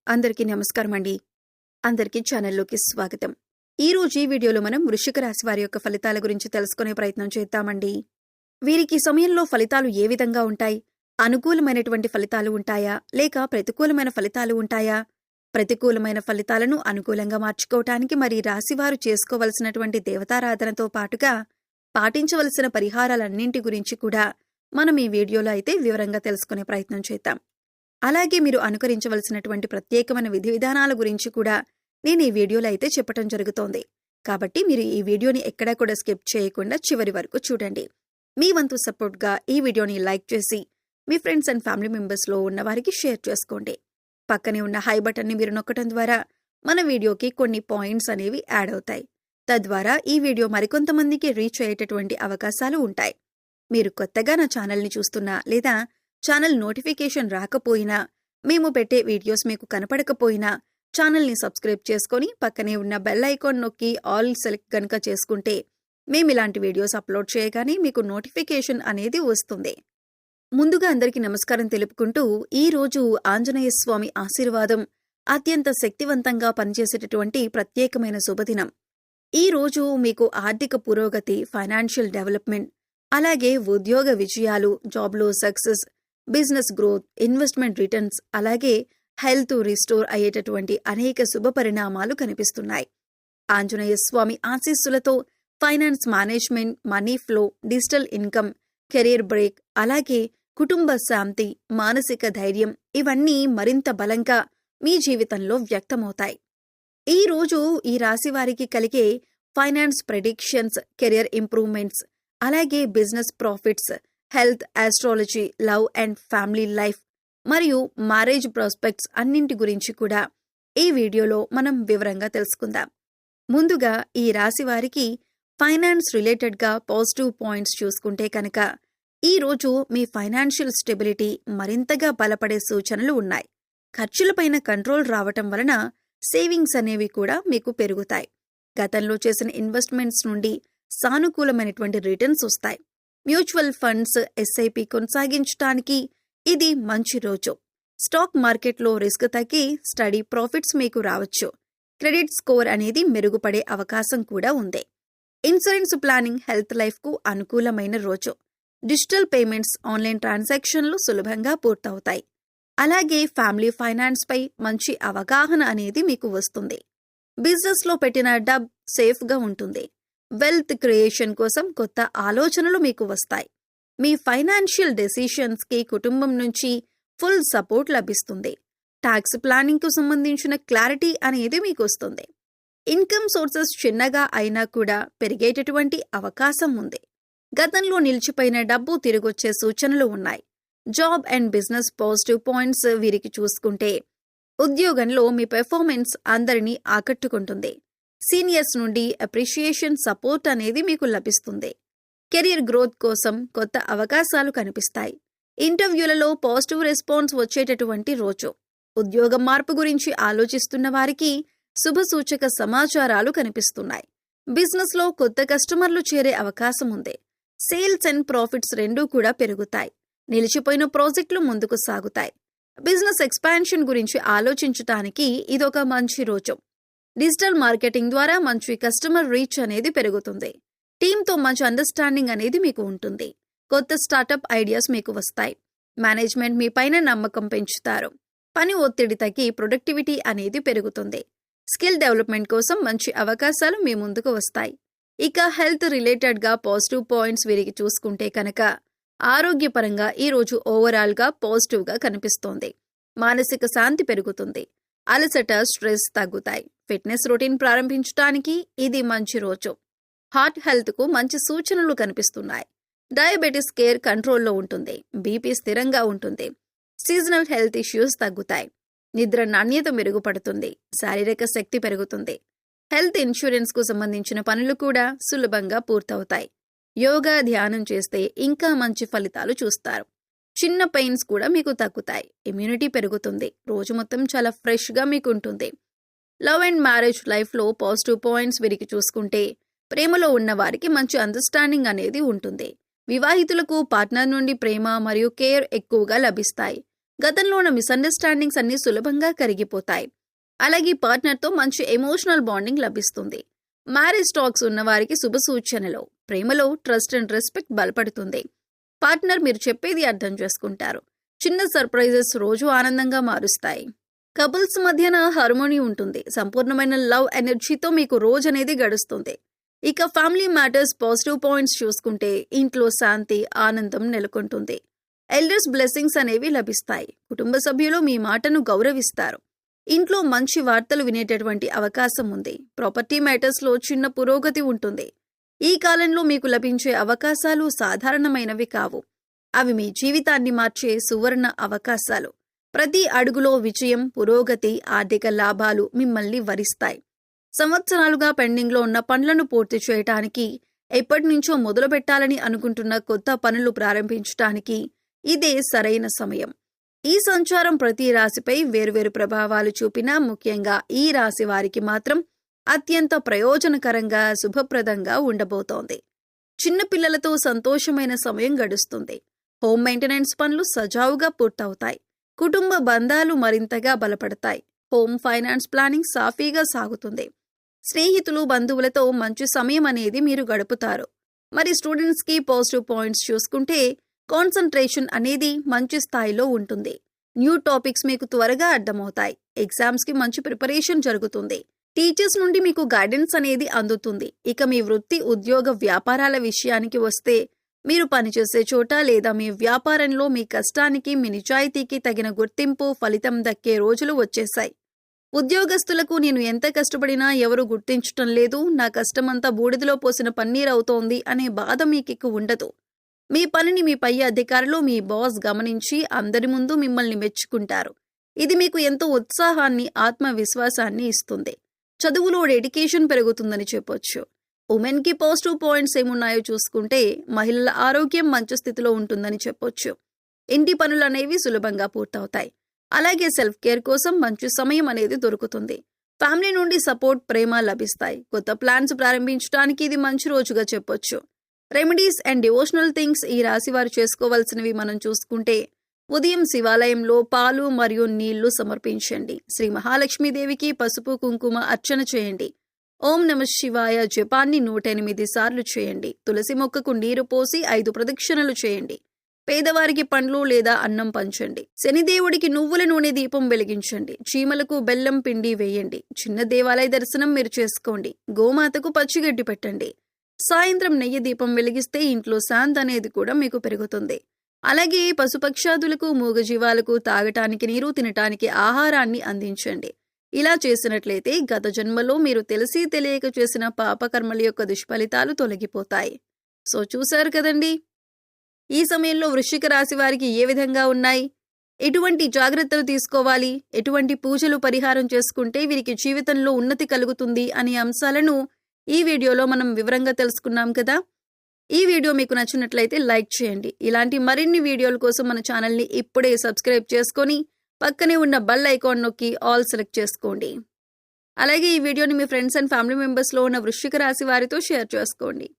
అందరికీ నమస్కారం అండి. అందరికీ ఛానల్లోకి స్వాగతం. ఈ రోజు ఈ వీడియోలో మనం వృశ్చిక రాశి వారి యొక్క ఫలితాల గురించి తెలుసుకునే ప్రయత్నం చేద్దామండి. వీరికి సమయంలో ఫలితాలు ఏ విధంగా ఉంటాయి? అనుకూలమైనటువంటి ఫలితాలు ఉంటాయా? లేక ప్రతికూలమైన ఫలితాలు ఉంటాయా? ప్రతికూలమైన ఫలితాలను అనుకూలంగా మార్చుకోవటానికి మరి రాశివారు చేసుకోవలసినటువంటి దేవతారాధనతో పాటుగా పాటించవలసిన పరిహారాలన్నింటి గురించి కూడా మనం ఈ వీడియోలో అయితే వివరంగా తెలుసుకునే ప్రయత్నం చేద్దాం. అలాగే మీరు అనుకరించవలసినటువంటి ప్రత్యేకమైన విధి విధానాల గురించి కూడా నేను ఈ వీడియోలో అయితే చెప్పటం జరుగుతోంది. కాబట్టి మీరు ఈ వీడియోని ఎక్కడా కూడా స్కిప్ చేయకుండా చివరి వరకు చూడండి. మీ వంతు సపోర్ట్గా ఈ వీడియోని లైక్ చేసి మీ ఫ్రెండ్స్ అండ్ ఫ్యామిలీ మెంబర్స్లో ఉన్న వారికి షేర్ చేసుకోండి. పక్కనే ఉన్న హై బటన్ని మీరు నొక్కడం ద్వారా మన వీడియోకి కొన్ని పాయింట్స్ అనేవి యాడ్ అవుతాయి. తద్వారా ఈ వీడియో మరికొంతమందికి రీచ్ అయ్యేటటువంటి అవకాశాలు ఉంటాయి. మీరు కొత్తగా నా ఛానల్ని చూస్తున్నా లేదా ఛానల్ నోటిఫికేషన్ రాకపోయినా, మేము పెట్టే వీడియోస్ మీకు కనపడకపోయినా ఛానల్ని సబ్స్క్రైబ్ చేసుకొని పక్కనే ఉన్న బెల్ ఐకాన్ నొక్కి ఆల్ సెలెక్ట్ గనుక చేసుకుంటే మేము ఇలాంటి వీడియోస్ అప్లోడ్ చేయగానే మీకు నోటిఫికేషన్ అనేది వస్తుంది. ముందుగా అందరికీ నమస్కారం తెలుపుకుంటూ ఈ రోజు ఆంజనేయ స్వామి ఆశీర్వాదం అత్యంత శక్తివంతంగా పనిచేసేటటువంటి ప్రత్యేకమైన శుభదినం. ఈ రోజు మీకు ఆర్థిక పురోగతి, ఫైనాన్షియల్ డెవలప్మెంట్, అలాగే ఉద్యోగ విజయాలు, జాబ్లో success, business growth, investment returns, అలాగే హెల్త్ రిస్టోర్ అయ్యేటటువంటి అనేక శుభ పరిణామాలు కనిపిస్తున్నాయి. ఆంజనేయ స్వామి ఆశీస్సులతో finance management, money flow, digital income, career break, అలాగే కుటుంబ శాంతి, మానసిక ధైర్యం ఇవన్నీ మరింత బలంగా మీ జీవితంలో వ్యక్తమవుతాయి. ఈ రోజు ఈ రాశి వారికి కలిగే ఫైనాన్స్ ప్రెడిక్షన్స్, కెరియర్ ఇంప్రూవ్మెంట్స్, అలాగే business profits, health, astrology, love and family life మరియు మ్యారేజ్ ప్రాస్పెక్ట్స్ అన్నింటి గురించి కూడా ఈ వీడియోలో మనం వివరంగా తెలుసుకుందాం. ముందుగా ఈ రాశి వారికి ఫైనాన్స్ రిలేటెడ్గా పాజిటివ్ పాయింట్స్ చూసుకుంటే కనుక ఈ రోజు మీ ఫైనాన్షియల్ స్టెబిలిటీ మరింతగా బలపడే సూచనలు ఉన్నాయి. ఖర్చులపైన కంట్రోల్ రావటం వలన సేవింగ్స్ అనేవి కూడా మీకు పెరుగుతాయి. గతంలో చేసిన ఇన్వెస్ట్మెంట్స్ నుండి సానుకూలమైనటువంటి రిటర్న్స్ వస్తాయి. మ్యూచువల్ ఫండ్స్, ఎస్ఐపి కొనసాగించడానికి ఇది మంచి రోజు. స్టాక్ మార్కెట్లో రిస్క్ తగ్గి స్టడీ ప్రాఫిట్స్ మీకు రావచ్చు. క్రెడిట్ స్కోర్ అనేది మెరుగుపడే అవకాశం కూడా ఉంది. ఇన్సూరెన్స్ ప్లానింగ్, హెల్త్ లైఫ్కు అనుకూలమైన రోజు. డిజిటల్ పేమెంట్స్, ఆన్లైన్ ట్రాన్సాక్షన్లు సులభంగా పూర్తవుతాయి. అలాగే ఫ్యామిలీ ఫైనాన్స్ పై మంచి అవగాహన అనేది మీకు వస్తుంది. బిజినెస్లో పెట్టిన డబ్ సేఫ్గా ఉంటుంది. వెల్త్ క్రియేషన్ కోసం కొత్త ఆలోచనలు మీకు వస్తాయి. మీ ఫైనాన్షియల్ డెసిషన్స్కి కుటుంబం నుంచి ఫుల్ సపోర్ట్ లభిస్తుంది. ట్యాక్స్ ప్లానింగ్కు సంబంధించిన క్లారిటీ అనేది మీకు వస్తుంది. ఇన్కమ్ సోర్సెస్ చిన్నగా అయినా కూడా పెరిగేటటువంటి అవకాశం ఉంది. గతంలో నిలిచిపోయిన డబ్బు తిరిగొచ్చే సూచనలు ఉన్నాయి. Job and business positive points వీరికి చూసుకుంటే ఉద్యోగంలో మీ పెర్ఫార్మెన్స్ అందరినీ ఆకట్టుకుంటుంది. సీనియర్స్ నుండి అప్రిషియేషన్, సపోర్ట్ అనేది మీకు లభిస్తుంది. కెరీర్ గ్రోత్ కోసం కొత్త అవకాశాలు కనిపిస్తాయి. ఇంటర్వ్యూలలో పాజిటివ్ రెస్పాన్స్ వచ్చేటటువంటి రోజు. ఉద్యోగం మార్పు గురించి ఆలోచిస్తున్న వారికి శుభసూచక సమాచారాలు కనిపిస్తున్నాయి. బిజినెస్లో కొత్త కస్టమర్లు చేరే అవకాశం ఉంది. సేల్స్ అండ్ ప్రాఫిట్స్ రెండూ కూడా పెరుగుతాయి. నిలిచిపోయిన ప్రాజెక్టులు ముందుకు సాగుతాయి. బిజినెస్ ఎక్స్పాన్షన్ గురించి ఆలోచించటానికి ఇదొక మంచి రోజు. డిజిటల్ మార్కెటింగ్ ద్వారా మంచి కస్టమర్ రీచ్ అనేది పెరుగుతుంది. టీంతో మంచి అండర్స్టాండింగ్ అనేది మీకు ఉంటుంది. కొత్త స్టార్టప్ ఐడియాస్ మీకు వస్తాయి. మేనేజ్మెంట్ మీ పైన నమ్మకం పెంచుతారు. పని ఒత్తిడి తగ్గి ప్రొడక్టివిటీ అనేది పెరుగుతుంది. స్కిల్ డెవలప్మెంట్ కోసం మంచి అవకాశాలు మీ ముందుకు వస్తాయి. ఇక హెల్త్ రిలేటెడ్గా పాజిటివ్ పాయింట్స్ వీరికి చూసుకుంటే కనుక ఆరోగ్యపరంగా ఈ రోజు ఓవరాల్గా పాజిటివ్గా కనిపిస్తోంది. మానసిక శాంతి పెరుగుతుంది. అలసట, స్ట్రెస్ తగ్గుతాయి. ఫిట్నెస్ రొటీన్ ప్రారంభించడానికి ఇది మంచి రోజు. హార్ట్ హెల్త్కు మంచి సూచనలు కనిపిస్తున్నాయి. డయాబెటిస్ కేర్ కంట్రోల్లో ఉంటుంది. బీపీ స్థిరంగా ఉంటుంది. సీజనల్ హెల్త్ ఇష్యూస్ తగ్గుతాయి. నిద్ర నాణ్యత మెరుగుపడుతుంది. శారీరక శక్తి పెరుగుతుంది. హెల్త్ ఇన్సూరెన్స్కు సంబంధించిన పనులు కూడా సులభంగా పూర్తవుతాయి. యోగా, ధ్యానం చేస్తే ఇంకా మంచి ఫలితాలు చూస్తారు. చిన్న పెయిన్స్ కూడా మీకు తగ్గుతాయి. ఇమ్యూనిటీ పెరుగుతుంది. రోజు మొత్తం చాలా ఫ్రెష్గా మీకు ఉంటుంది. లవ్ అండ్ మ్యారేజ్ లైఫ్లో పాజిటివ్ పాయింట్స్ వీరికి చూసుకుంటే ప్రేమలో ఉన్న వారికి మంచి అండర్స్టాండింగ్ అనేది ఉంటుంది. వివాహితులకు పార్ట్నర్ నుండి ప్రేమ మరియు కేర్ ఎక్కువగా లభిస్తాయి. గతంలో ఉన్న మిస్అండర్స్టాండింగ్స్ అన్ని సులభంగా కరిగిపోతాయి. అలాగే పార్ట్నర్తో మంచి ఎమోషనల్ బాండింగ్ లభిస్తుంది. మ్యారేజ్ టాక్స్ ఉన్న వారికి శుభ సూచనలు. ప్రేమలో ట్రస్ట్ అండ్ రెస్పెక్ట్ బలపడుతుంది. పార్ట్నర్ మీరు చెప్పేది అర్థం చేసుకుంటారు. చిన్న సర్ప్రైజెస్ రోజు ఆనందంగా మారుస్తాయి. కపుల్స్ మధ్యన హార్మోనీ ఉంటుంది. సంపూర్ణమైన లవ్ ఎనర్జీతో మీకు రోజు అనేది గడుస్తుంది. ఇక ఫ్యామిలీ మ్యాటర్స్ పాజిటివ్ పాయింట్స్ చూసుకుంటే ఇంట్లో శాంతి, ఆనందం నెలకొంటుంది. ఎల్డర్స్ బ్లెస్సింగ్స్ అనేవి లభిస్తాయి. కుటుంబ సభ్యులు మీ మాటను గౌరవిస్తారు. ఇంట్లో మంచి వార్తలు వినేటటువంటి అవకాశం ఉంది. ప్రాపర్టీ మ్యాటర్స్లో చిన్న పురోగతి ఉంటుంది. ఈ కాలంలో మీకు లభించే అవకాశాలు సాధారణమైనవి కావు. అవి మీ జీవితాన్ని మార్చే సువర్ణ అవకాశాలు. ప్రతి అడుగులో విజయం, పురోగతి, ఆర్థిక లాభాలు మిమ్మల్ని వరిస్తాయి. సంవత్సరాలుగా పెండింగ్లో ఉన్న పనులను పూర్తి చేయటానికి, ఎప్పటినుంచో మొదలు పెట్టాలని అనుకుంటున్న కొత్త పనులు ప్రారంభించటానికి ఇదే సరైన సమయం. ఈ సంచారం ప్రతి రాశిపై వేర్వేరు ప్రభావాలు చూపినా ముఖ్యంగా ఈ రాశి వారికి మాత్రం అత్యంత ప్రయోజనకరంగా, శుభప్రదంగా ఉండబోతోంది. చిన్నపిల్లలతో సంతోషమైన సమయం గడుస్తుంది. హోమ్ మెయింటెనెన్స్ పనులు సజావుగా పూర్తవుతాయి. కుటుంబ బంధాలు మరింతగా బలపడతాయి. హోమ్ ఫైనాన్స్ ప్లానింగ్ సాఫీగా సాగుతుంది. స్నేహితులు, బంధువులతో మంచి సమయం అనేది మీరు గడుపుతారు. మరి స్టూడెంట్స్కి పాజిటివ్ పాయింట్స్ చూసుకుంటే కాన్సంట్రేషన్ అనేది మంచి స్థాయిలో ఉంటుంది. న్యూ టాపిక్స్ మీకు త్వరగా అర్థమవుతాయి. ఎగ్జామ్స్కి మంచి ప్రిపరేషన్ జరుగుతుంది. టీచర్స్ నుండి మీకు గైడెన్స్ అనేది అందుతుంది. ఇక మీ వృత్తి, ఉద్యోగ, వ్యాపారాల విషయానికి వస్తే మీరు పనిచేసే చోట లేదా మీ వ్యాపారంలో మీ కష్టానికి, మీ నిజాయితీకి తగిన గుర్తింపు, ఫలితం దక్కే రోజులు వచ్చేశాయి. ఉద్యోగస్తులకు నేను ఎంత కష్టపడినా ఎవరు గుర్తించటం లేదు, నా కష్టమంతా బూడిదలో పోసిన పన్నీరవుతోంది అనే బాధ మీకిక ఉండదు. మీ పనిని మీ పై అధికారులు, మీ బాస్ గమనించి అందరి ముందు మిమ్మల్ని మెచ్చుకుంటారు. ఇది మీకు ఎంతో ఉత్సాహాన్ని, ఆత్మవిశ్వాసాన్ని ఇస్తుంది. చదువులో డెడికేషన్ పెరుగుతుందని చెప్పొచ్చు. ఉమెన్కి పాజిటివ్ పాయింట్స్ ఏమున్నాయో చూసుకుంటే మహిళల ఆరోగ్యం మంచి స్థితిలో ఉంటుందని చెప్పొచ్చు. ఇంటి పనులు అనేవి సులభంగా పూర్తవుతాయి. అలాగే సెల్ఫ్ కేర్ కోసం మంచి సమయం అనేది దొరుకుతుంది. ఫ్యామిలీ నుండి సపోర్ట్, ప్రేమ లభిస్తాయి. కొత్త ప్లాన్స్ ప్రారంభించడానికి ఇది మంచి రోజుగా చెప్పొచ్చు. రెమెడీస్ అండ్ డివోషనల్ థింగ్స్ ఈ రాశి వారు చేసుకోవాల్సినవి మనం చూసుకుంటే ఉదయం శివాలయంలో పాలు మరియు నీళ్లు సమర్పించండి. శ్రీ మహాలక్ష్మీదేవికి పసుపు, కుంకుమ అర్చన చేయండి. ఓం నమః శివాయ జపాన్ని 108 సార్లు చేయండి. తులసి మొక్కకు నీరు పోసి 5 ప్రదక్షిణలు చేయండి. పేదవారికి పండ్లు లేదా అన్నం పంచండి. శనిదేవుడికి నువ్వుల నూనె దీపం వెలిగించండి. చీమలకు బెల్లం పిండి వేయండి. చిన్న దేవాలయ దర్శనం మీరు చేసుకోండి. గోమాతకు పచ్చిగడ్డి పెట్టండి. సాయంత్రం నెయ్యి దీపం వెలిగిస్తే ఇంట్లో శాంతి అనేది కూడా మీకు పెరుగుతుంది. అలాగే పశుపక్షాదులకు, మూగజీవాలకు తాగటానికి నీరు, తినటానికి ఆహారాన్ని అందించండి. ఇలా చేసినట్లయితే గత జన్మలో మీరు తెలిసి తెలియక చేసిన పాపకర్మల యొక్క దుష్ఫలితాలు తొలగిపోతాయి. సో చూశారు కదండి, ఈ సమయంలో వృశ్చిక రాశి వారికి ఏ విధంగా ఉన్నాయి, ఎటువంటి జాగ్రత్తలు తీసుకోవాలి, ఎటువంటి పూజలు పరిహారం చేసుకుంటే వీరికి జీవితంలో ఉన్నతి కలుగుతుంది అనే అంశాలను ఈ వీడియోలో మనం వివరంగా తెలుసుకున్నాం కదా. ఈ వీడియో మీకు నచ్చినట్లయితే లైక్ చేయండి. ఇలాంటి మరిన్ని వీడియోల కోసం మన ఛానల్ని ఇప్పుడే సబ్స్క్రైబ్ చేసుకొని పక్కనే ఉన్న బెల్ ఐకాన్ నొక్కి ఆల్ సెలెక్ట్ చేసుకోండి. అలాగే ఈ వీడియోని మీ ఫ్రెండ్స్ అండ్ ఫ్యామిలీ మెంబర్స్లో ఉన్న వృశ్చిక రాశి వారితో షేర్ చేసుకోండి.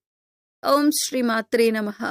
ఓం శ్రీ మాత్రే నమః.